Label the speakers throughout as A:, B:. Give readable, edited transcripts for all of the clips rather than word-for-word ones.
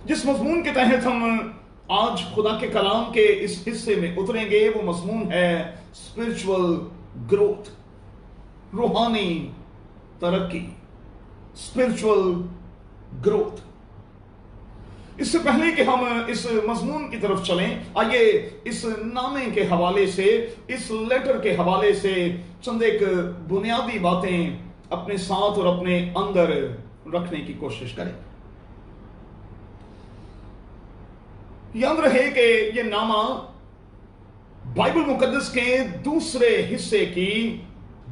A: जिस मजमून के तहत हम आज खुदा के कलाम के इस हिस्से में उतरेंगे वो मजमून है स्पिरिचुअल ग्रोथ, रूहानी तरक्की, स्पिरिचुअल ग्रोथ। इससे पहले कि हम इस मजमून की तरफ चलें, आइए इस नामे के हवाले से, इस लेटर के हवाले से चंद एक बुनियादी बातें अपने साथ और अपने अंदर रखने की कोशिश करें। याद रहे कि यह नामा बाइबल मुकद्दस के दूसरे हिस्से की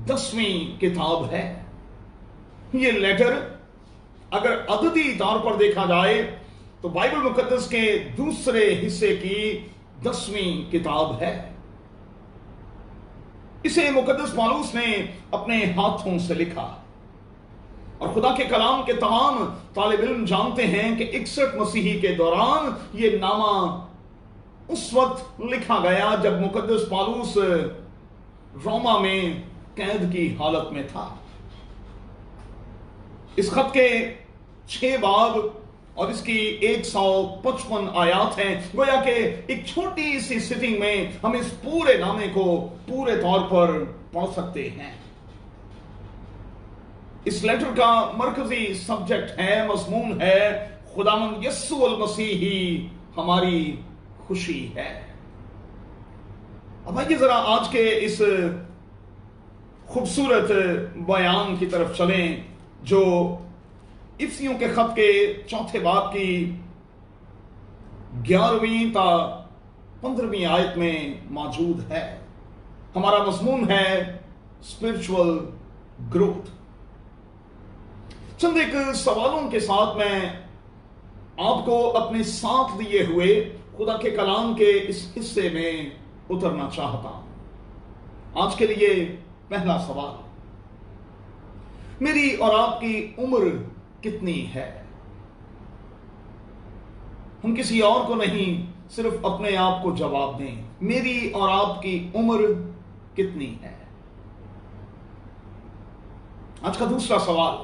A: 10वीं किताब है। यह लेटर अगर अददी तौर पर देखा जाए तो बाइबल मुकद्दस के दूसरे हिस्से की 10वीं किताब है। इसे मुकद्दस पौलुस ने अपने हाथों से लिखा और खुदा के कलाम के तमाम तालिब इल्म जानते हैं कि 61 मसीही के दौरान यह नामा उस वक्त लिखा गया जब मुकद्दस पौलुस रोमा में कैद की हालत में था। इस खत के 6 बाब और इसकी 155 आयात हैं। गोया के एक छोटी सी सिटिंग में हम इस पूरे नामे को पूरे तौर पर पढ़ सकते हैं। इस लेटर का मरकजी सब्जेक्ट है, मजमून है, खुदावंद यस्सु अल मसीह ही हमारी खुशी है। अब आइए जरा आज के इस खूबसूरत बयान की तरफ चलें जो इफ्सियों के खत के 4 बाब की 11वीं ता 15वीं आयत में मौजूद है। हमारा मजमून है स्पिरिचुअल ग्रोथ। चंद एक सवालों के साथ मैं आपको अपने साथ लिए हुए खुदा के कलाम के इस हिस्से में उतरना चाहता हूं। आज के लिए पहला सवाल, मेरी और आपकी उम्र कितनी है? हम किसी और को नहीं, सिर्फ अपने आप को जवाब दें। मेरी और आपकी उम्र कितनी है? आज का दूसरा सवाल,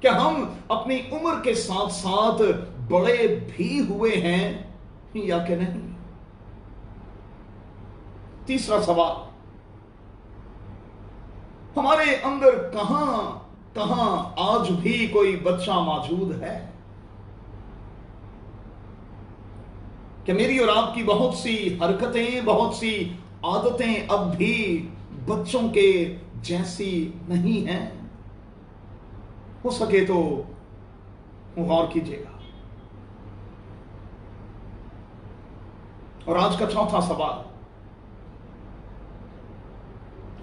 A: क्या हम अपनी उम्र के साथ साथ बड़े भी हुए हैं या कि नहीं? तीसरा सवाल, हमारे अंदर कहां आज भी कोई बच्चा मौजूद है? क्या मेरी और आपकी बहुत सी हरकतें, बहुत सी आदतें अब भी बच्चों के जैसी नहीं हैं? हो सके तो गौर कीजिएगा। और आज का चौथा सवाल,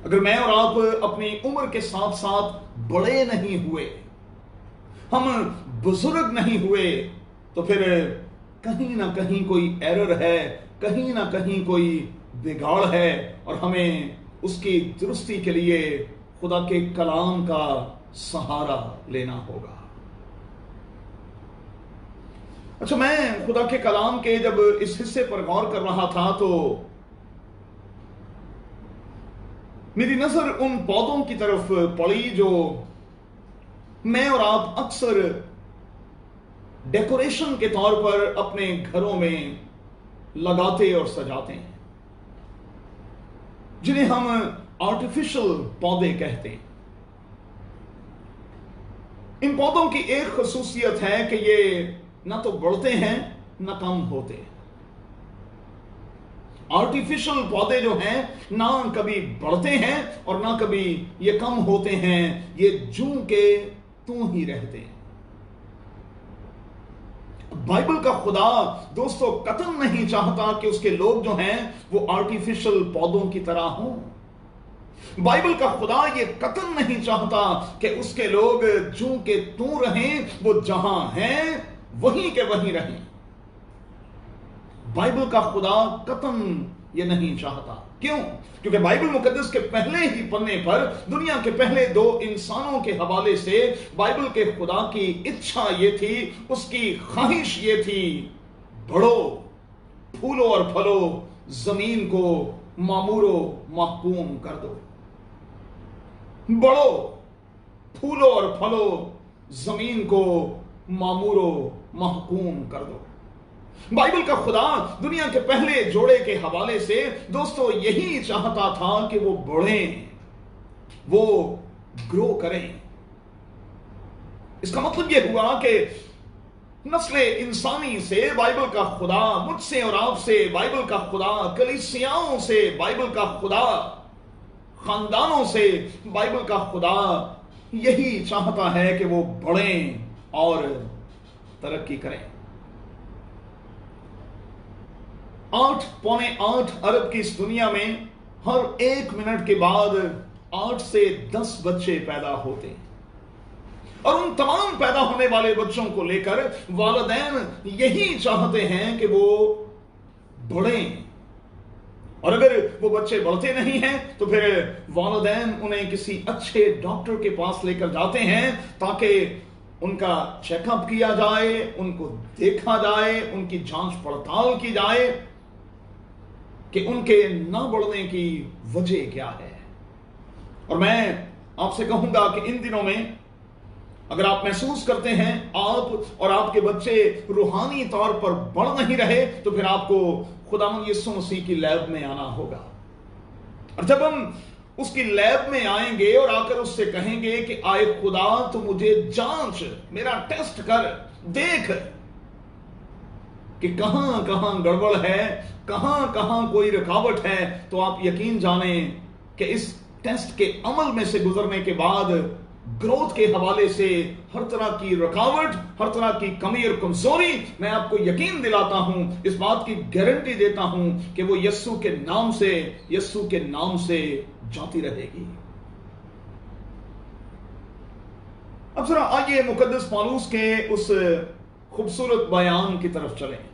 A: अगर मैं और आप अपनी उम्र के साथ साथ बड़े नहीं हुए, हम बुजुर्ग नहीं हुए, तो फिर कहीं ना कहीं कोई एरर है, कहीं ना कहीं कोई बिगाड़ है और हमें उसकी दुरुस्ती के लिए खुदा के कलाम का सहारा लेना होगा। अच्छा, मैं खुदा के कलाम के जब इस हिस्से पर गौर कर रहा था तो मेरी नजर उन पौधों की तरफ पड़ी जो मैं और आप अक्सर डेकोरेशन के तौर पर अपने घरों में लगाते और सजाते हैं, जिन्हें हम आर्टिफिशियल पौधे कहते हैं। इन पौधों की एक खसूसियत है कि ये ना तो बढ़ते हैं ना कम होते हैं। आर्टिफिशियल पौधे जो हैं ना कभी बढ़ते हैं और ना कभी ये कम होते हैं, ये जूं के तू ही रहते हैं। बाइबल का खुदा दोस्तों कतई नहीं चाहता कि उसके लोग जो हैं वो आर्टिफिशियल पौधों की तरह हों। बाइबल का खुदा ये कतई नहीं चाहता कि उसके लोग जूं के तू रहें, वो जहां हैं वहीं के वहीं रहें। बाइबल का खुदा कतई ये नहीं चाहता। क्यों? क्योंकि बाइबल मुकद्दस के पहले ही पन्ने पर दुनिया के पहले 2 इंसानों के हवाले से बाइबल के खुदा की इच्छा ये थी, उसकी ख्वाहिश ये थी, बढ़ो, फूलो और फलो, जमीन को मामूरो महकूम कर दो। बढ़ो, फूलो और फलो, जमीन को मामूरो महकूम कर दो। बाइबल का खुदा दुनिया के पहले जोड़े के हवाले से दोस्तों यही चाहता था कि वो बढ़ें, वो ग्रो करें। इसका मतलब यह हुआ कि नस्ले इंसानी से बाइबल का खुदा, मुझसे और आपसे बाइबल का खुदा, कलीसियाओं से बाइबल का खुदा, खानदानों से बाइबल का खुदा यही चाहता है कि वो बढ़ें और तरक्की करें। 8.8 अरब की इस दुनिया में हर 1 मिनट के बाद 8 से 10 बच्चे पैदा होते हैं, और उन तमाम पैदा होने वाले बच्चों को लेकर वालिदैन यही चाहते हैं कि वो बढ़ें। और अगर वो बच्चे बढ़ते नहीं हैं तो फिर वालिदैन उन्हें किसी अच्छे डॉक्टर के पास लेकर जाते हैं ताकि उनका चेकअप किया जाए, उनको देखा जाए, उनकी जांच पड़ताल की जाए कि उनके ना बढ़ने की वजह क्या है। और मैं आपसे कहूंगा कि इन दिनों में अगर आप महसूस करते हैं आप और आपके बच्चे रूहानी तौर पर बढ़ नहीं रहे, तो फिर आपको खुदावंद यीशु मसीह की लैब में आना होगा। और जब हम उसकी लैब में आएंगे और आकर उससे कहेंगे कि आए खुदा तो मुझे जांच, मेरा टेस्ट कर, देख कि कहां कहां गड़बड़ है, कहां कहां कोई रुकावट है, तो आप यकीन जाने कि इस टेस्ट के अमल में से गुजरने के बाद ग्रोथ के हवाले से हर तरह की रुकावट, हर तरह की कमी और कमजोरी, मैं आपको यकीन दिलाता हूं, इस बात की गारंटी देता हूं कि वो यीशु के नाम से जाती रहेगी। अब जरा आइए मुकद्दस पौलुस के उस खूबसूरत बयान की तरफ चलें,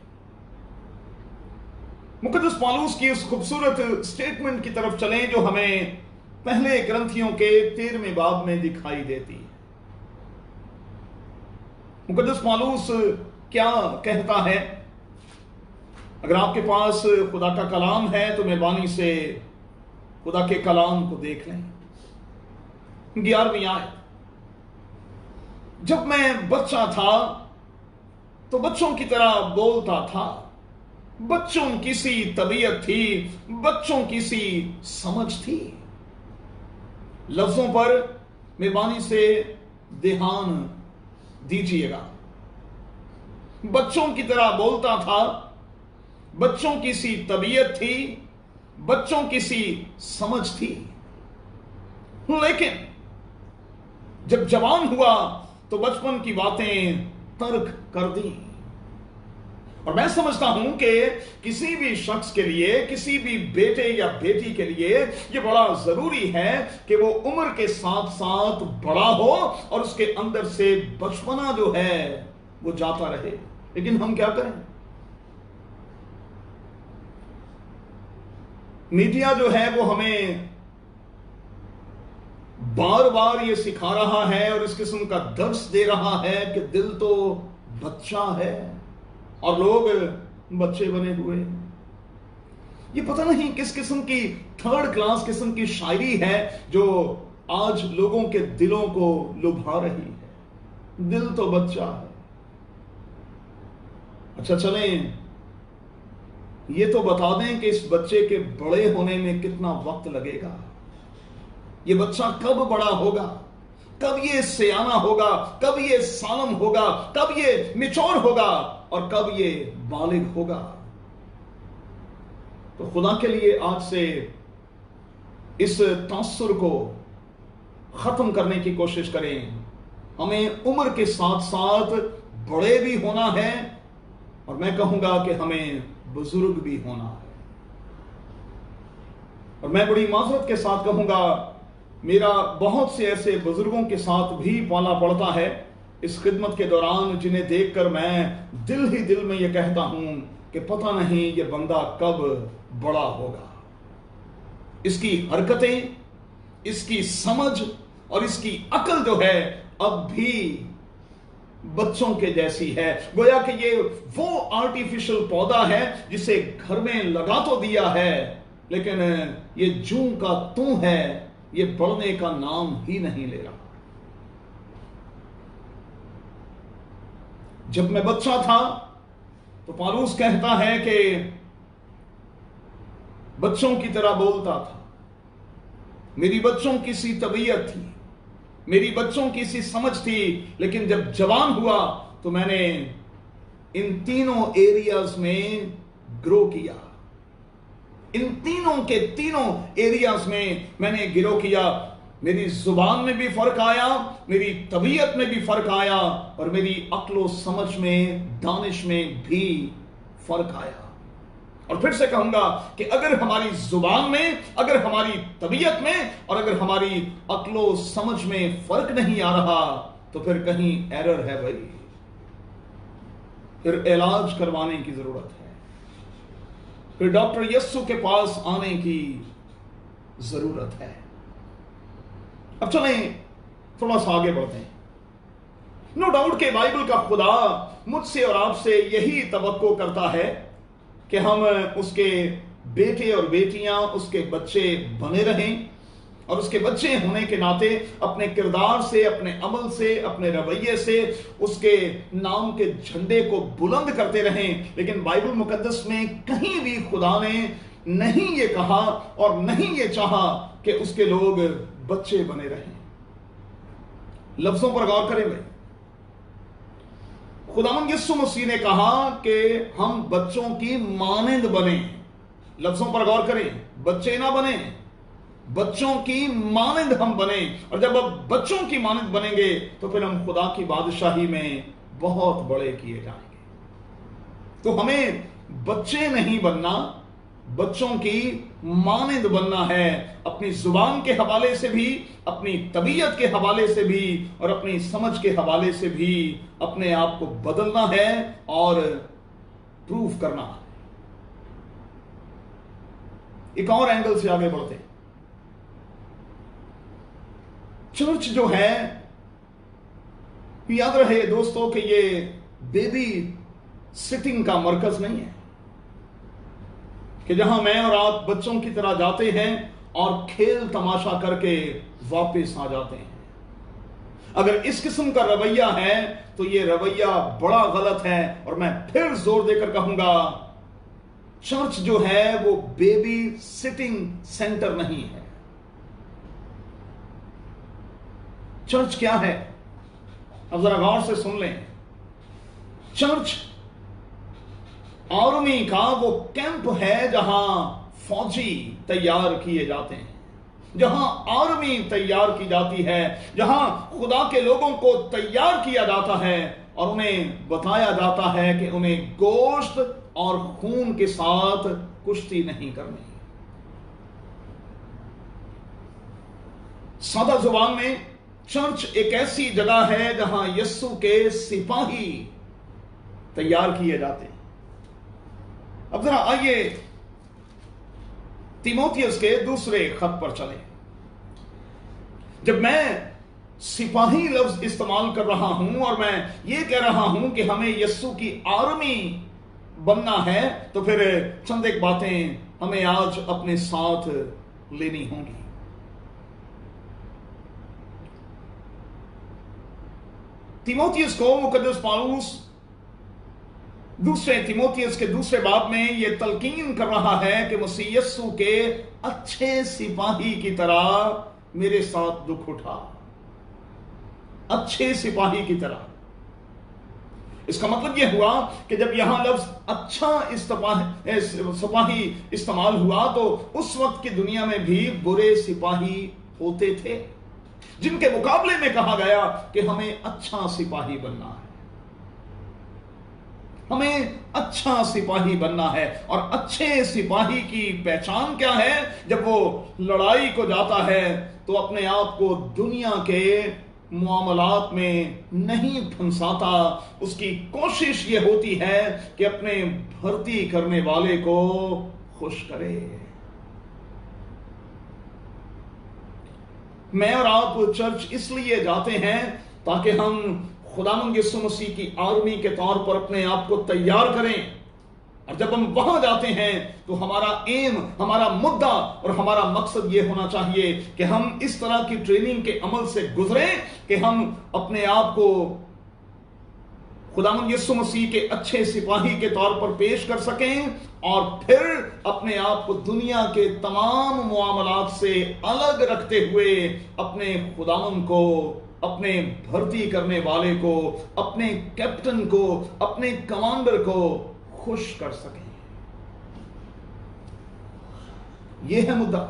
A: मुकद्दस पौलुस की उस खूबसूरत स्टेटमेंट की तरफ चलें जो हमें पहले ग्रंथियों के 13वें बाब में दिखाई देती है। मुकद्दस पौलुस क्या कहता है? अगर आपके पास खुदा का कलाम है तो मेहरबानी से खुदा के कलाम को देख लें। 11वीं आयत, जब मैं बच्चा था तो बच्चों की तरह बोलता था, बच्चों की सी तबीयत थी, बच्चों की सी समझ थी। लफ्जों पर मेहरबानी से ध्यान दीजिएगा। बच्चों की तरह बोलता था, बच्चों की सी तबीयत थी, बच्चों की सी समझ थी, लेकिन जब जवान हुआ तो बचपन की बातें तर्क कर दी। और मैं समझता हूं कि किसी भी शख्स के लिए, किसी भी बेटे या बेटी के लिए यह बड़ा जरूरी है कि वो उम्र के साथ साथ बड़ा हो और उसके अंदर से बचपना जो है वो जाता रहे। लेकिन हम क्या करें? मीडिया जो है वो हमें बार बार ये सिखा रहा है और इस किस्म का दर्स दे रहा है कि दिल तो बच्चा है और लोग बच्चे बने हुए। ये पता नहीं किस किस्म की थर्ड क्लास किस्म की शायरी है जो आज लोगों के दिलों को लुभा रही है। दिल तो बच्चा है। अच्छा चलें, ये तो बता दें कि इस बच्चे के बड़े होने में कितना वक्त लगेगा। ये बच्चा कब बड़ा होगा, कब ये सियाना होगा, कब ये सालम होगा, कब ये मैच्योर होगा और कब ये बालिग होगा। तो खुदा के लिए आज से इस तासुर को खत्म करने की कोशिश करें। हमें उम्र के साथ साथ बड़े भी होना है और मैं कहूंगा कि हमें बुजुर्ग भी होना है। और मैं बड़ी माजरत के साथ कहूंगा, मेरा बहुत से ऐसे बुजुर्गों के साथ भी पाला पड़ता है इस खिदमत के दौरान, जिन्हें देखकर मैं दिल ही दिल में यह कहता हूं कि पता नहीं ये बंदा कब बड़ा होगा। इसकी हरकतें, इसकी समझ और इसकी अकल जो है अब भी बच्चों के जैसी है। गोया कि ये वो आर्टिफिशियल पौधा है जिसे घर में लगा तो दिया है, लेकिन ये जूं का तू है, ये बढ़ने का नाम ही नहीं ले रहा। جب میں بچہ تھا تو پالوس کہتا ہے کہ بچوں کی طرح بولتا تھا، میری بچوں کی سی طبیعت تھی، میری بچوں کی سی سمجھ تھی، لیکن جب جوان ہوا تو میں نے ان تینوں ایریاز میں گرو کیا، ان تینوں کے تینوں ایریاز میں میں نے گرو کیا۔ میری زبان میں بھی فرق آیا، میری طبیعت میں بھی فرق آیا، اور میری عقل و سمجھ میں، دانش میں بھی فرق آیا۔ اور پھر سے کہوں گا کہ اگر ہماری زبان میں، اگر ہماری طبیعت میں، اور اگر ہماری عقل و سمجھ میں فرق نہیں آ رہا تو پھر کہیں ایرر ہے بھائی، پھر علاج کروانے کی ضرورت ہے، پھر ڈاکٹر یسوع کے پاس آنے کی ضرورت ہے۔ اب چلیں تھوڑا سا آگے بڑھتے ہیں۔ نو ڈاؤٹ کہ بائبل کا خدا مجھ سے اور آپ سے یہی توقع کرتا ہے کہ ہم اس کے بیٹے اور بیٹیاں، اس کے بچے بنے رہیں، اور اس کے بچے ہونے کے ناطے اپنے کردار سے، اپنے عمل سے، اپنے رویے سے اس کے نام کے جھنڈے کو بلند کرتے رہیں۔ لیکن بائبل مقدس میں کہیں بھی خدا نے نہیں یہ کہا اور نہیں یہ چاہا کہ اس کے لوگ بچے بنے رہیں۔ لفظوں پر غور کریں گے، خداوند یسوع مسیح نے کہا کہ ہم بچوں کی مانند بنیں۔ لفظوں پر غور کریں، بچے نہ بنیں، بچوں کی مانند ہم بنیں، اور جب اب بچوں کی مانند بنیں گے تو پھر ہم خدا کی بادشاہی میں بہت بڑے کیے جائیں گے۔ تو ہمیں بچے نہیں بننا، بچوں کی مانند بننا ہے، اپنی زبان کے حوالے سے بھی، اپنی طبیعت کے حوالے سے بھی، اور اپنی سمجھ کے حوالے سے بھی اپنے آپ کو بدلنا ہے اور پروف کرنا ہے۔ ایک اور اینگل سے آگے بڑھتے ہیں۔ چرچ جو ہے، یاد رہے دوستو کہ یہ بیبی سٹنگ کا مرکز نہیں ہے کہ جہاں میں اور آپ بچوں کی طرح جاتے ہیں اور کھیل تماشا کر کے واپس آ جاتے ہیں۔ اگر اس قسم کا رویہ ہے تو یہ رویہ بڑا غلط ہے، اور میں پھر زور دے کر کہوں گا چرچ جو ہے وہ بیبی سٹنگ سینٹر نہیں ہے۔ چرچ کیا ہے؟ اب ذرا غور سے سن لیں۔ چرچ آرمی کا وہ کیمپ ہے جہاں فوجی تیار کیے جاتے ہیں، جہاں آرمی تیار کی جاتی ہے، جہاں خدا کے لوگوں کو تیار کیا جاتا ہے اور انہیں بتایا جاتا ہے کہ انہیں گوشت اور خون کے ساتھ کشتی نہیں کرنی۔ سادہ زبان میں چرچ ایک ایسی جگہ ہے جہاں یسوع کے سپاہی تیار کیے جاتے ہیں۔ اب ذرا آئیے تیموتھیوس کے دوسرے خط پر چلیں۔ جب میں سپاہی لفظ استعمال کر رہا ہوں اور میں یہ کہہ رہا ہوں کہ ہمیں یسوع کی آرمی بننا ہے، تو پھر چند ایک باتیں ہمیں آج اپنے ساتھ لینی ہوں گی۔ تیموتھیوس کو مقدس پالوس دوسرے تیموتھیوس کے دوسرے باب میں یہ تلقین کر رہا ہے کہ مسیح یسوع کے اچھے سپاہی کی طرح میرے ساتھ دکھ اٹھا، اچھے سپاہی کی طرح۔ اس کا مطلب یہ ہوا کہ جب یہاں لفظ اچھا سپاہی استعمال ہوا تو اس وقت کی دنیا میں بھی برے سپاہی ہوتے تھے، جن کے مقابلے میں کہا گیا کہ ہمیں اچھا سپاہی بننا ہے، ہمیں اچھا سپاہی بننا ہے۔ اور اچھے سپاہی کی پہچان کیا ہے؟ جب وہ لڑائی کو جاتا ہے تو اپنے آپ کو دنیا کے معاملات میں نہیں پھنساتا، اس کی کوشش یہ ہوتی ہے کہ اپنے بھرتی کرنے والے کو خوش کرے۔ میں اور آپ چرچ اس لیے جاتے ہیں تاکہ ہم خداوند یسوع مسیح کی آرمی کے طور پر اپنے آپ کو تیار کریں، اور جب ہم وہاں جاتے ہیں تو ہمارا ایم، ہمارا مدعا اور ہمارا مقصد یہ ہونا چاہیے کہ ہم اس طرح کی ٹریننگ کے عمل سے گزریں کہ ہم اپنے آپ کو खुदावंद यीशु मसीह के अच्छे सिपाही के तौर पर पेश कर सकें और फिर अपने आप को दुनिया के तमाम मुआमलात से अलग रखते हुए अपने खुदावंद को, अपने भर्ती करने वाले को, अपने कैप्टन को, अपने कमांडर को खुश कर सकें। यह है मुद्दा,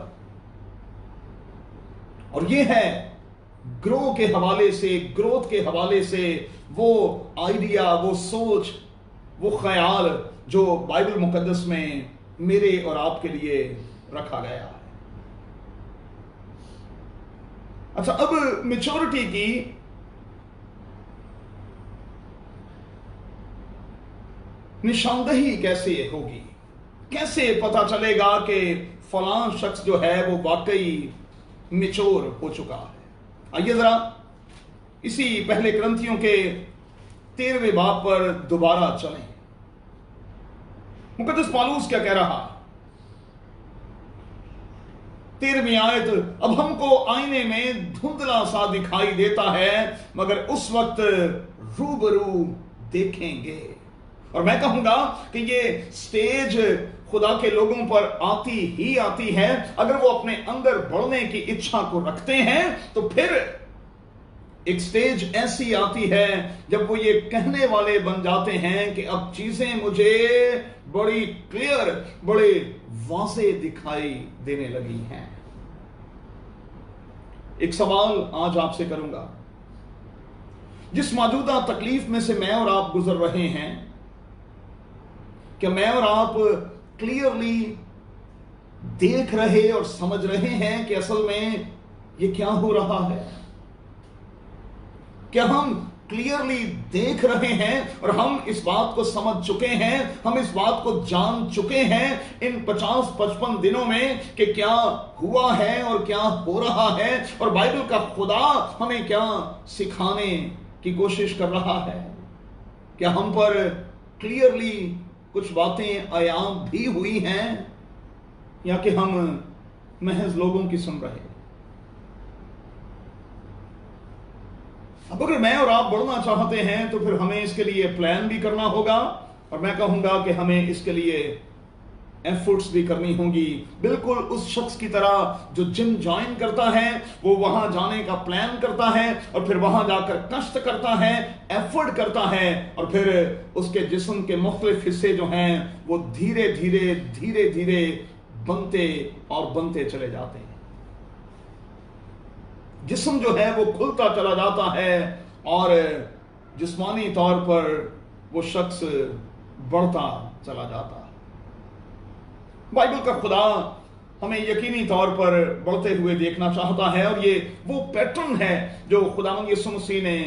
A: और यह है ग्रो के हवाले से, ग्रोथ के हवाले से वो आइडिया, वो सोच, वो ख्याल जो बाइबल मुकद्दस में मेरे और आपके लिए रखा गया है। अच्छा, अब मैच्योरिटी की निशानदही कैसे होगी? कैसे पता चलेगा कि फलां शख्स जो है वो वाकई मैच्योर हो चुका है? आइए जरा इसी पहले कुरिन्थियों के 13वें बाब पर दोबारा चलें। मुकद्दस पौलुस क्या कह रहा? 13वीं आयत, अब हमको आईने में धुंधला सा दिखाई देता है, मगर उस वक्त रूबरू देखेंगे। और मैं कहूंगा कि ये स्टेज खुदा के लोगों पर आती ही आती है। अगर वो अपने अंदर बढ़ने की इच्छा को रखते हैं तो फिर एक स्टेज ऐसी आती है जब वो ये कहने वाले बन जाते हैं कि अब चीजें मुझे बड़ी क्लियर, बड़े वाज़े दिखाई देने लगी हैं। एक सवाल आज आपसे करूंगा, जिस मौजूदा तकलीफ में से मैं और आप गुजर रहे हैं, क्या मैं और आप क्लियरली देख रहे और समझ रहे हैं कि असल में ये क्या हो रहा है? क्या हम क्लियरली देख रहे हैं और हम इस बात को समझ चुके हैं, हम इस बात को जान चुके हैं इन 50-55 दिनों में कि क्या हुआ है और क्या हो रहा है, और बाइबल का खुदा हमें क्या सिखाने की कोशिश कर रहा है? क्या हम पर क्लियरली कुछ बातें आयाम भी हुई हैं, या कि हम महज लोगों की सुन रहे? अब अगर मैं और आप बढ़ना चाहते हैं तो फिर हमें इसके लिए प्लान भी करना होगा, और मैं कहूंगा कि हमें इसके लिए एफर्ट्स भी करनी होगी। बिल्कुल उस शख्स की तरह जो जिम ज्वाइन करता है, वो वहां जाने का प्लान करता है और फिर वहां जाकर कष्ट करता है, एफर्ट करता है, और फिर उसके जिस्म के मुख्तलिफ हिस्से जो हैं वो धीरे धीरे धीरे धीरे बनते और बनते चले जाते हैं। जिस्म जो है वो खुलता चला जाता है और जिस्मानी तौर पर वो शख्स बढ़ता चला जाता है। बाइबल का खुदा हमें यकीनी तौर पर बढ़ते हुए देखना चाहता है, और ये वो पैटर्न है जो खुदावंद यीशु मसीह ने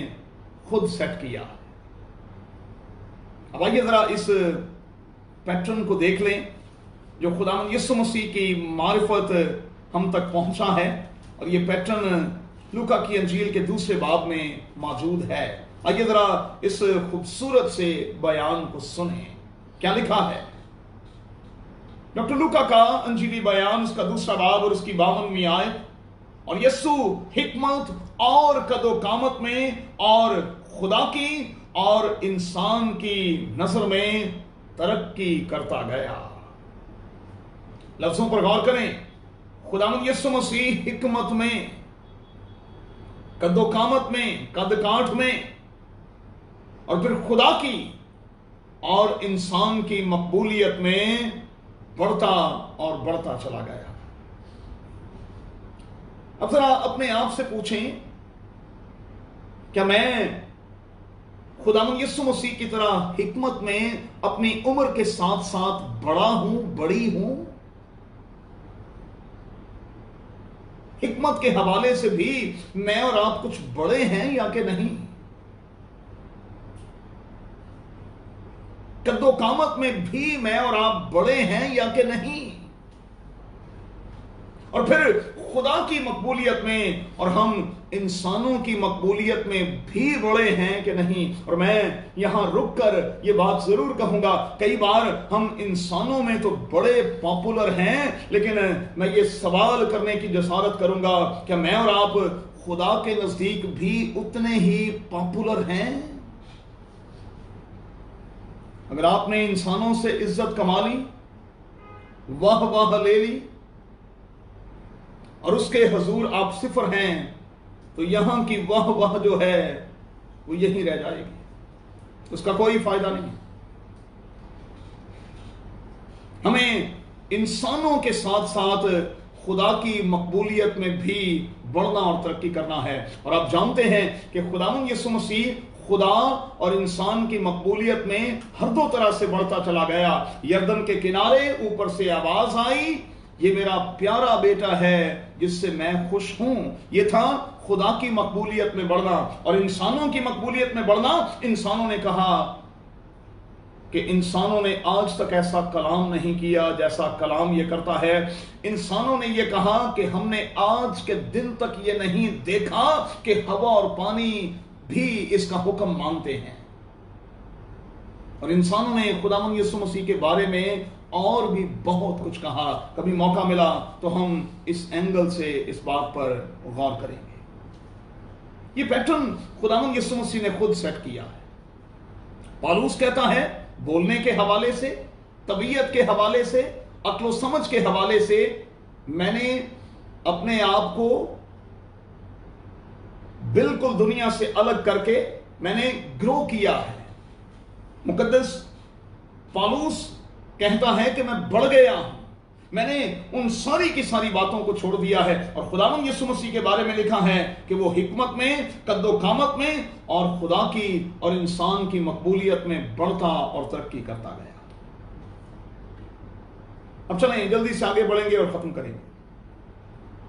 A: खुद सेट किया। अब आइए जरा इस पैटर्न को देख लें जो खुदावंद यीशु मसीह की मारिफत हम तक पहुंचा है, और ये पैटर्न लूका की अंजील के 2 बाब में मौजूद है। आइए जरा इस खूबसूरत से बयान को सुने। क्या लिखा है? डॉक्टर लूका का अंजीली बयान, उसका 2 बाब और उसकी 52वीं आयत। और यीशु हिकमत और कदो-कामत में और खुदा की और इंसान की नजर में तरक्की करता गया। लफ्जों पर गौर करें। खुदावंद यीशु मसीह हिकमत में, कदो-कामत में, कद-काठ में, और फिर खुदा की और इंसान की मकबूलियत में बढ़ता और बढ़ता चला गया। अब जरा अपने आप से पूछें, क्या मैं खुदावंद यीशु मसीह की तरह हिकमत में अपनी उम्र के साथ साथ बड़ा हूं, बड़ी हूं? हिकमत के हवाले से भी मैं और आप कुछ बड़े हैं या कि नहीं? कद्दो-कामत में भी मैं और आप बड़े हैं या कि नहीं? और फिर खुदा की मकबूलियत में और हम इंसानों की मकबूलियत में भी बड़े हैं कि नहीं? और मैं यहां रुक कर यह बात जरूर कहूंगा, कई बार हम इंसानों में तो बड़े पॉपुलर हैं, लेकिन मैं ये सवाल करने की जसारत करूंगा, क्या मैं और आप खुदा के नजदीक भी उतने ही पॉपुलर हैं? اگر آپ نے انسانوں سے عزت کما لی، واہ واہ لے لی، اور اس کے حضور آپ صفر ہیں، تو یہاں کی واہ واہ جو ہے وہ یہیں رہ جائے گی، اس کا کوئی فائدہ نہیں۔ ہمیں انسانوں کے ساتھ ساتھ خدا کی مقبولیت میں بھی بڑھنا اور ترقی کرنا ہے۔ اور آپ جانتے ہیں کہ خداوند یسوع مسیح خدا اور انسان کی مقبولیت میں ہر دو طرح سے بڑھتا چلا گیا۔ یردن کے کنارے اوپر سے آواز آئی، یہ میرا پیارا بیٹا ہے جس سے میں خوش ہوں۔ یہ تھا خدا کی مقبولیت میں بڑھنا۔ اور انسانوں کی مقبولیت میں بڑھنا، انسانوں نے کہا کہ انسانوں نے آج تک ایسا کلام نہیں کیا جیسا کلام یہ کرتا ہے۔ انسانوں نے یہ کہا کہ ہم نے آج کے دن تک یہ نہیں دیکھا کہ ہوا اور پانی بھی اس کا حکم مانتے ہیں۔ اور انسانوں نے خداوند یسوع مسیح کے بارے میں اور بھی بہت کچھ کہا۔ کبھی موقع ملا تو ہم اس اینگل سے اس بات پر غور کریں گے۔ یہ پیٹرن خداوند یسوع مسیح نے خود سیٹ کیا ہے۔ پالوس کہتا ہے بولنے کے حوالے سے، طبیعت کے حوالے سے، عقل و سمجھ کے حوالے سے میں نے اپنے آپ کو بالکل دنیا سے الگ کر کے میں نے گرو کیا ہے۔ مقدس پالوس کہتا ہے کہ میں بڑھ گیا ہوں، میں نے ان ساری کی ساری باتوں کو چھوڑ دیا ہے۔ اور خداوند یسوع مسیح کے بارے میں لکھا ہے کہ وہ حکمت میں، قد و قامت میں اور خدا کی اور انسان کی مقبولیت میں بڑھتا اور ترقی کرتا گیا۔ اب چلیں جلدی سے آگے بڑھیں گے اور ختم کریں گے۔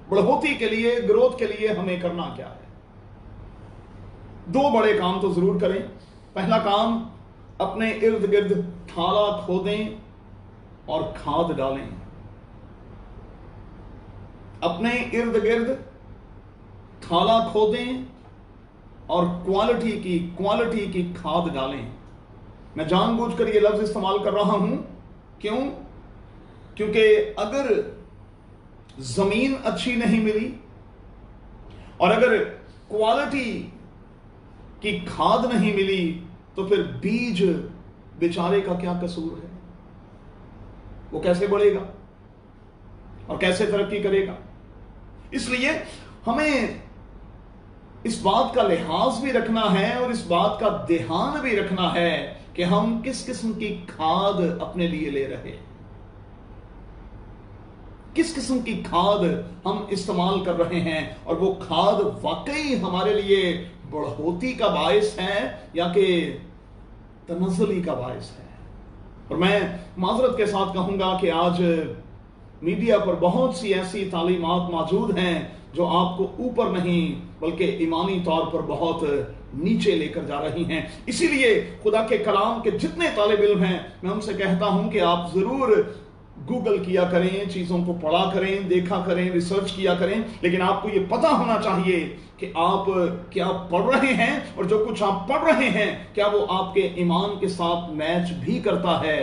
A: بڑھوتی کے لیے، گروتھ کے لیے ہمیں کرنا کیا ہے؟ دو بڑے کام تو ضرور کریں۔ پہلا کام، اپنے ارد گرد تھالا کھودیں اور کھاد ڈالیں۔ اپنے ارد گرد تھالا کھودیں اور کوالٹی کی کھاد ڈالیں۔ میں جان بوجھ کر یہ لفظ استعمال کر رہا ہوں، کیوں؟ کیونکہ اگر زمین اچھی نہیں ملی اور اگر کوالٹی کی کھاد نہیں ملی تو پھر بیج بیچارے کا کیا قصور ہے؟ وہ کیسے بڑھے گا اور کیسے ترقی کرے گا؟ اس لیے ہمیں اس بات کا لحاظ بھی رکھنا ہے اور اس بات کا دھیان بھی رکھنا ہے کہ ہم کس قسم کی کھاد اپنے لیے لے رہے، کس قسم کی کھاد ہم استعمال کر رہے ہیں، اور وہ کھاد واقعی ہمارے لیے بڑھوتی کا باعث ہے یا کہ تنزلی کا باعث ہے۔ اور میں معذرت کے ساتھ کہوں گا کہ آج میڈیا پر بہت سی ایسی تعلیمات موجود ہیں جو آپ کو اوپر نہیں بلکہ ایمانی طور پر بہت نیچے لے کر جا رہی ہیں۔ اسی لیے خدا کے کلام کے جتنے طالب علم ہیں میں ان سے کہتا ہوں کہ آپ ضرور گوگل کیا کریں، چیزوں کو پڑھا کریں، دیکھا کریں، ریسرچ کیا کریں، لیکن آپ کو یہ پتا ہونا چاہیے کہ آپ کیا پڑھ رہے ہیں اور جو کچھ آپ پڑھ رہے ہیں کیا وہ آپ کے ایمان کے ساتھ میچ بھی کرتا ہے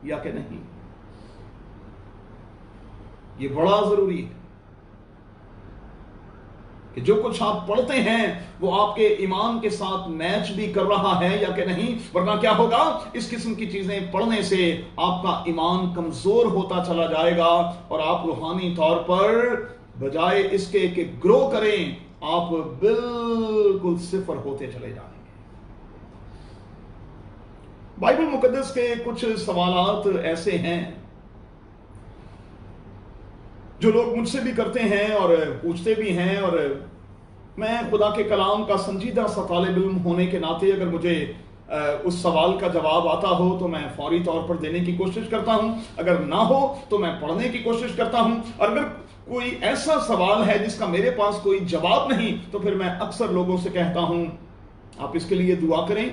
A: یا کہ نہیں۔ یہ بڑا ضروری ہے کہ جو کچھ آپ پڑھتے ہیں وہ آپ کے ایمان کے ساتھ میچ بھی کر رہا ہے یا کہ نہیں، ورنہ کیا ہوگا؟ اس قسم کی چیزیں پڑھنے سے آپ کا ایمان کمزور ہوتا چلا جائے گا اور آپ روحانی طور پر بجائے اس کے کہ گرو کریں، آپ بالکل صفر ہوتے چلے جائیں گے۔ بائبل مقدس کے کچھ سوالات ایسے ہیں جو لوگ مجھ سے بھی کرتے ہیں اور پوچھتے بھی ہیں، اور میں خدا کے کلام کا سنجیدہ سا طالب علم ہونے کے ناطے اگر مجھے اس سوال کا جواب آتا ہو تو میں فوری طور پر دینے کی کوشش کرتا ہوں، اگر نہ ہو تو میں پڑھنے کی کوشش کرتا ہوں، اور اگر کوئی ایسا سوال ہے جس کا میرے پاس کوئی جواب نہیں تو پھر میں اکثر لوگوں سے کہتا ہوں آپ اس کے لیے دعا کریں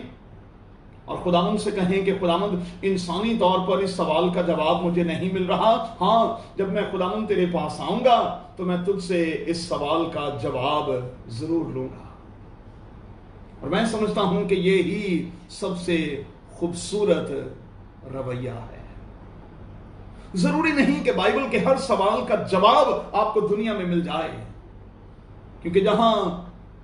A: اور خداوند سے کہیں کہ خداوند انسانی طور پر اس سوال کا جواب مجھے نہیں مل رہا، ہاں جب میں خداوند تیرے پاس آؤں گا تو میں تجھ سے اس سوال کا جواب ضرور لوں گا۔ اور میں سمجھتا ہوں کہ یہی سب سے خوبصورت رویہ ہے۔ ضروری نہیں کہ بائبل کے ہر سوال کا جواب آپ کو دنیا میں مل جائے، کیونکہ جہاں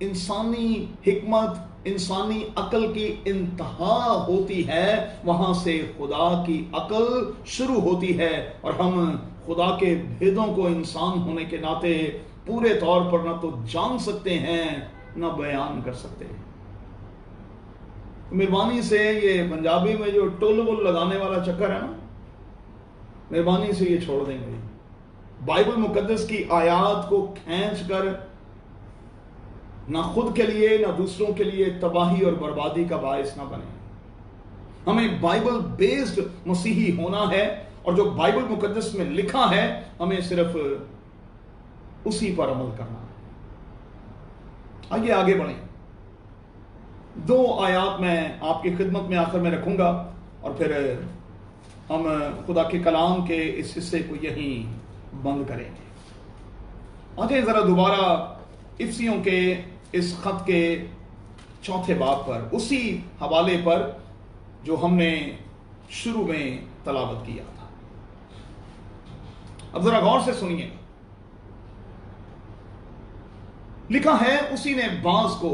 A: انسانی حکمت، انسانی عقل کی انتہا ہوتی ہے، وہاں سے خدا کی عقل شروع ہوتی ہے، اور ہم خدا کے بھیدوں کو انسان ہونے کے ناطے پورے طور پر نہ تو جان سکتے ہیں نہ بیان کر سکتے ہیں۔ مہربانی سے یہ پنجابی میں جو ٹول وول لگانے والا چکر ہے نا، مہربانی سے یہ چھوڑ دیں گے۔ بائبل مقدس کی آیات کو کھینچ کر نہ خود کے لیے نہ دوسروں کے لیے تباہی اور بربادی کا باعث نہ بنے۔ ہمیں بائبل بیسڈ مسیحی ہونا ہے، اور جو بائبل مقدس میں لکھا ہے ہمیں صرف اسی پر عمل کرنا ہے۔ آئیے آگے بڑھیں۔ 2 آیات میں آپ کی خدمت میں آخر میں رکھوں گا، اور پھر ہم خدا کے کلام کے اس حصے کو یہیں بند کریں گے۔ آجائیں ذرا دوبارہ افسیوں کے اس خط کے 4 باب پر، اسی حوالے پر جو ہم نے شروع میں تلاوت کیا تھا۔ اب ذرا غور سے سنیے، لکھا ہے اسی نے بعض کو،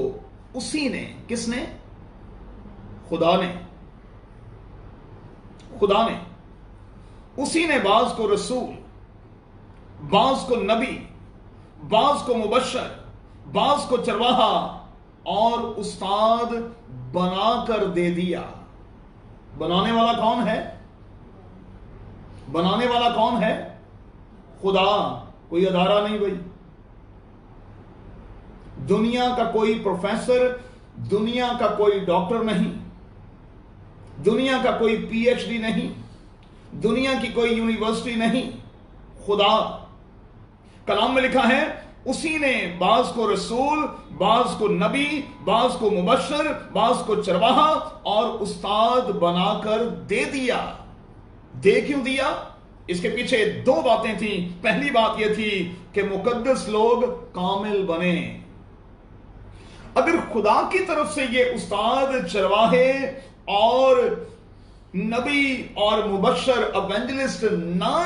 A: اسی نے، کس نے؟ خدا نے اسی نے بعض کو رسول، بعض کو نبی، بعض کو مبشر، بعض کو چرواہا اور استاد بنا کر دے دیا۔ بنانے والا کون ہے؟ بنانے والا کون ہے؟ خدا، کوئی ادارہ نہیں بھائی۔ دنیا کا کوئی پروفیسر، دنیا کا کوئی ڈاکٹر نہیں، دنیا کا کوئی پی ایچ ڈی نہیں، دنیا کی کوئی یونیورسٹی نہیں۔ خدا، کلام میں لکھا ہے اسی نے بعض کو رسول، بعض کو نبی، بعض کو مبشر، بعض کو چرواہا اور استاد بنا کر دے دیا۔ دے کیوں دیا؟ اس کے پیچھے 2 باتیں تھیں۔ پہلی بات یہ تھی کہ مقدس لوگ کامل بنے۔ اگر خدا کی طرف سے یہ استاد، چرواہے اور نبی اور مبشر، ایونجلسٹ نہ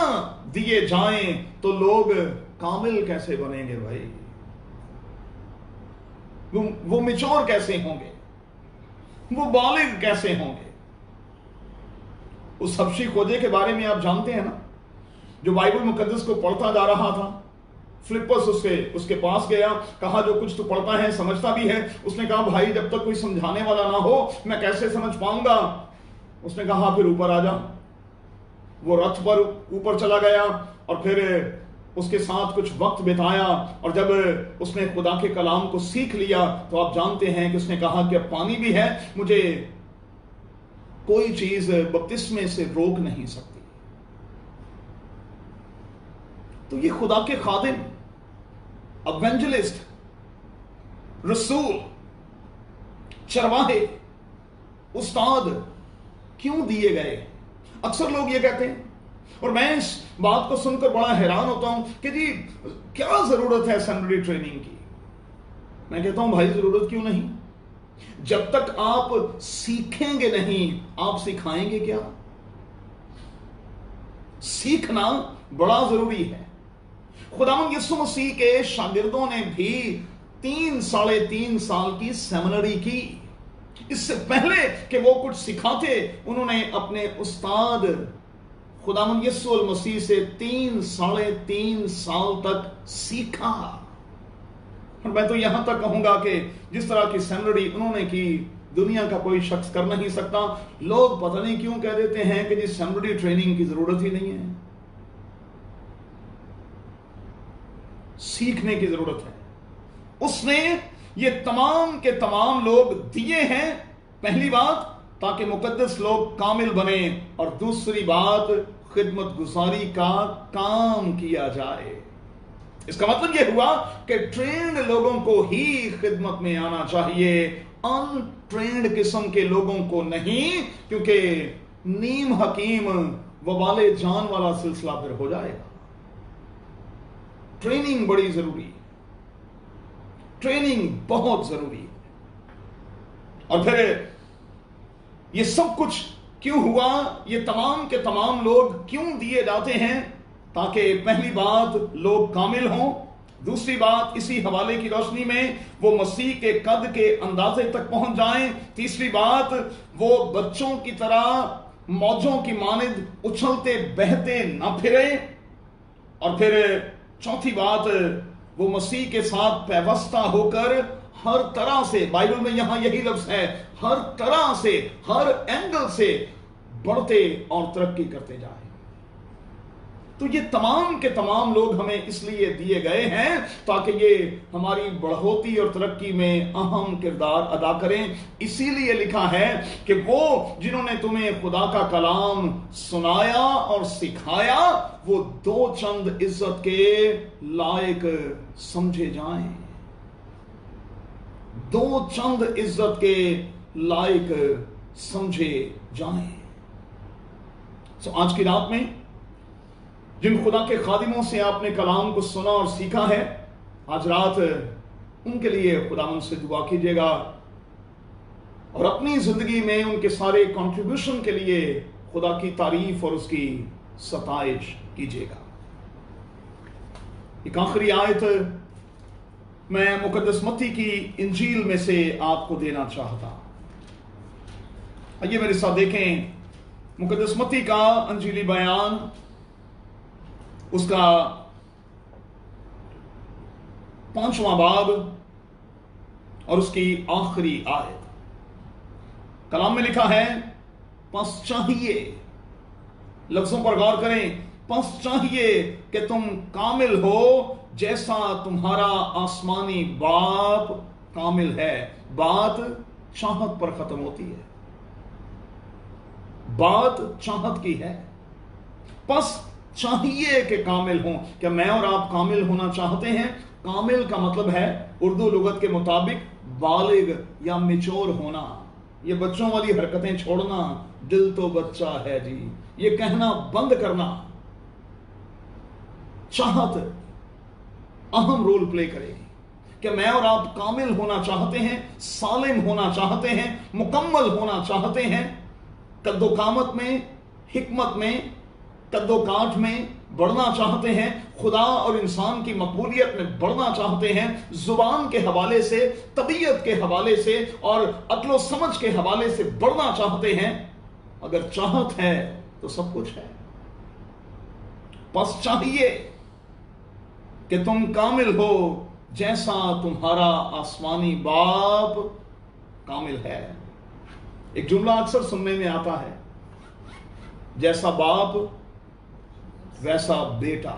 A: دیے جائیں تو لوگ کامل کیسے بنیں گے بھائی؟ وہ میچور کیسے ہوں گے؟ وہ بالغ کیسے ہوں گے؟ اس حبشی کھوجے کے بارے میں آپ جانتے ہیں نا، جو بائبل مقدس کو پڑھتا جا رہا تھا۔ فلپس اس کے پاس گیا، کہا جو کچھ تو پڑھتا ہے سمجھتا بھی ہے۔ اس نے کہا بھائی جب تک کوئی سمجھانے والا نہ ہو میں کیسے سمجھ پاؤں گا؟ اس نے کہا پھر اوپر آ جا۔ وہ رتھ پر اوپر چلا گیا اور پھر اس کے ساتھ کچھ وقت بتایا، اور جب اس نے خدا کے کلام کو سیکھ لیا تو آپ جانتے ہیں کہ اس نے کہا کہ اب پانی بھی ہے، مجھے کوئی چیز بپتسمے سے روک نہیں سکتی۔ تو یہ خدا کے خادم، ایونجلسٹ، رسول، چرواہے، استاد کیوں دیے گئے؟ اکثر لوگ یہ کہتے ہیں، اور میں اس بات کو سن کر بڑا حیران ہوتا ہوں کہ جی کیا ضرورت ہے سیمنری ٹریننگ کی؟ میں کہتا ہوں بھائی ضرورت کیوں نہیں؟ جب تک آپ سیکھیں گے نہیں آپ سکھائیں گے کیا؟ سیکھنا بڑا ضروری ہے۔ خداوند یسوع مسیح کے شاگردوں نے بھی 3.5 سال کی سیمنری کی۔ اس سے پہلے کہ وہ کچھ سکھاتے انہوں نے اپنے استاد خداوند یسوع المسیح سے 3.5 سال تک سیکھا۔ اور میں تو یہاں تک کہوں گا کہ جس طرح کی سیمنری انہوں نے کی دنیا کا کوئی شخص کر نہیں سکتا۔ لوگ پتہ نہیں کیوں کہہ دیتے ہیں کہ جی سیمنری ٹریننگ کی ضرورت ہی نہیں ہے۔ سیکھنے کی ضرورت ہے۔ اس نے یہ تمام کے تمام لوگ دیے ہیں، پہلی بات تاکہ مقدس لوگ کامل بنیں، اور دوسری بات خدمت گزاری کا کام کیا جائے۔ اس کا مطلب یہ ہوا کہ ٹرینڈ لوگوں کو ہی خدمت میں آنا چاہیے، ان ٹرینڈ قسم کے لوگوں کو نہیں، کیونکہ نیم حکیم وبال جان والا سلسلہ پھر ہو جائے گا۔ ٹریننگ بڑی ضروری ہے، ٹریننگ بہت ضروری ہے۔ اور پھر یہ سب کچھ کیوں ہوا؟ یہ تمام کے تمام لوگ کیوں دیے جاتے ہیں؟ تاکہ پہلی بات لوگ کامل ہوں، दूसरी बात, इसी हवाले की रोशनी में वो मसीह के कद के अंदाजे तक पहुंच जाएं। तीसरी बात, वो बच्चों की तरह मौजों की मानिंद उछलते बहते ना फिरे। और फिर चौथी बात, वो मसीह के साथ पैवस्ता होकर हर तरह से, बाइबल में यहां यही लफ्ज है, हर तरह से, हर एंगल से बढ़ते और तरक्की करते जाए। तो ये तमाम के तमाम लोग हमें इसलिए दिए गए हैं ताकि ये हमारी बढ़ोतरी और तरक्की में अहम किरदार अदा करें। इसीलिए लिखा है कि वो जिन्होंने तुम्हें खुदा का कलाम सुनाया और सिखाया, वो दो चंद इज्जत के लायक समझे जाएं। दो चंद इज्जत के लायक समझे जाएं। तो आज की रात में जिन खुदा के खादिमों से आपने कलाम को सुना और सीखा है, आज रात उनके लिए खुदावंद से दुआ कीजिएगा और अपनी जिंदगी में उनके सारे कंट्रीब्यूशन के लिए खुदा की तारीफ और उसकी सताइश कीजिएगा। एक आखिरी आयत मैं मुकद्दस मत्ती की इंजील में से आपको देना चाहता। आइए मेरे साथ देखें मुकद्दस मत्ती का अंजीली बयान, उसका 5वां बाब और उसकी आखिरी आयत। कलाम में लिखा है, पस चाहिए, लफ्जों पर गौर करें, पस चाहिए कि तुम कामिल हो जैसा तुम्हारा आसमानी बाप कामिल है। बात चाहत पर खत्म होती है, बात चाहत की है। पस चाहिए कि कामिल हों। क्या मैं और आप कामिल होना चाहते हैं? कामिल का मतलब है उर्दू लुगत के मुताबिक बालिग या मैच्योर होना। ये बच्चों वाली हरकतें छोड़ना, दिल तो बच्चा है जी, ये कहना बंद करना। चाहत अहम रोल प्ले करेगी। क्या मैं और आप कामिल होना चाहते हैं, सालिम होना चाहते हैं, मुकम्मल होना चाहते हैं, कद्दोकामत में, हिकमत में, कद्दो काठ में बढ़ना चाहते हैं, खुदा और इंसान की मकबूलियत में बढ़ना चाहते हैं, जुबान के हवाले से, तबीयत के हवाले से और अक्लो समझ के हवाले से बढ़ना चाहते हैं? अगर चाहत है तो सब कुछ है। बस चाहिए कि तुम कामिल हो जैसा तुम्हारा आसमानी बाप कामिल है। एक जुमला अक्सर सुनने में आता है, जैसा बाप वैसा बेटा,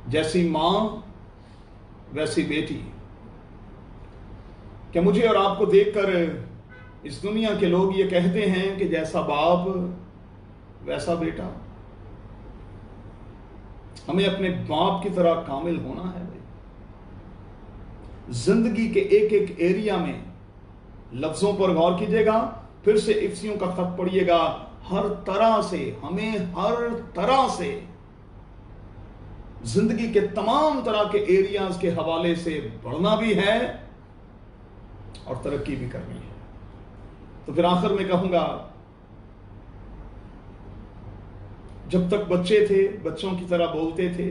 A: जैसी मां वैसी बेटी। क्या मुझे और आपको देखकर इस दुनिया के लोग ये कहते हैं कि जैसा बाप वैसा बेटा? हमें अपने बाप की तरह कामिल होना है भाई। जिंदगी के एक एक एरिया में, लफ्जों पर गौर कीजिएगा, फिर से इफ्सियों का खत पढ़िएगा, हर तरह से, हमें हर तरह से जिंदगी के तमाम तरह के एरियाज के हवाले से बढ़ना भी है और तरक्की भी करनी है। तो फिर आखिर में कहूंगा, जब तक बच्चे थे बच्चों की तरह बोलते थे,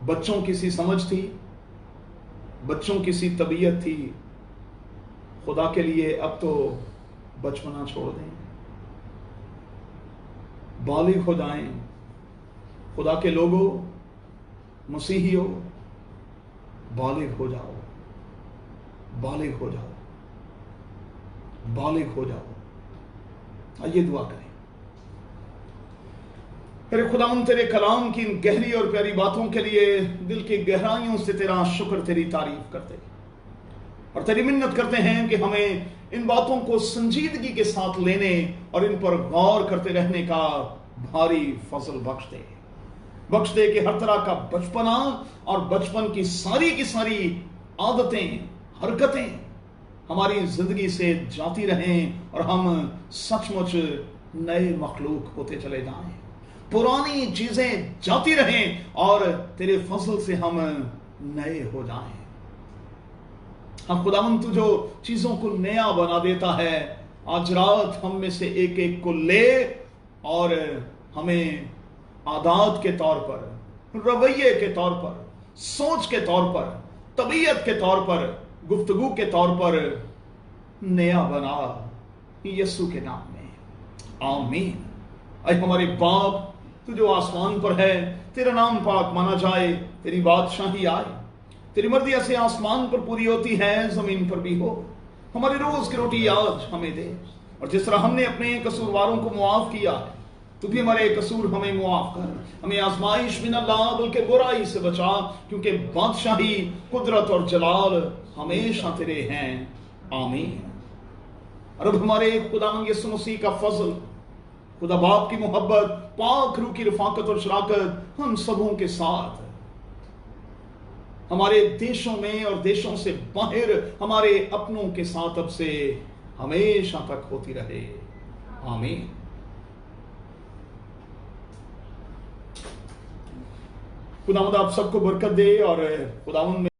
A: बच्चों की सी समझ थी, बच्चों की सी तबीयत थी, खुदा के लिए अब तो बचपना छोड़ दें, बालिग हो जाएं। खुदा के लोगों, मसीहियों, बालिग हो जाओ, बालिग हो जाओ, बालिग हो जाओ। आइए दुआ करें। तेरे खुदावंद, तेरे कलाम की इन गहरी और प्यारी बातों के लिए दिल की गहराइयों से तेरा शुक्र, तेरी तारीफ करते हैं और तेरी मिन्नत करते हैं कि हमें इन बातों को संजीदगी के साथ लेने और इन पर गौर करते रहने का भारी फजल बख्श दे कि हर तरह का बचपना और बचपन की सारी आदतें, हरकतें हमारी जिंदगी से जाती रहें और हम सचमुच नए मखलूक होते चले जाएं। पुरानी चीजें जाती रहें और तेरे फजल से हम नए हो जाएं। हम खुदावंद, तू जो चीजों को नया बना देता है, आज रात हम में से एक एक को ले और हमें आदात के तौर पर, रवैये के तौर पर, सोच के तौर पर, तबीयत के तौर पर, गुफ्तगू के तौर पर नया बना, यीशु के नाम में आमीन। ऐ हमारे बाप, तू जो आसमान पर है, तेरा नाम पाक माना जाए, तेरी बादशाही आए, तेरी मर्जी ऐसे आसमान पर पूरी होती है जमीन पर भी हो। हमारी रोज की रोटी आज हमें दे, और जिस तरह हमने अपने कसूरवारों को मुआफ किया है, तू भी हमारे कसूर हमें मुआफ कर। हमें आजमाइश में न ला, बल्कि बुराई से बचा, क्योंकि बादशाही, कुदरत और जलाल हमेशा तेरे हैं, आमीन। और अब हमारे खुदावंद यीशु मसीह का फजल, खुदा बाप की मोहब्बत, पाक रूह की रफाकत और शराकत हम सबों के साथ, हमारे देशों में और देशों से बाहर हमारे अपनों के साथ अब से हमेशा तक होती रहे, आमीन। खुदावंद आप सबको बरकत दे, और खुदावंद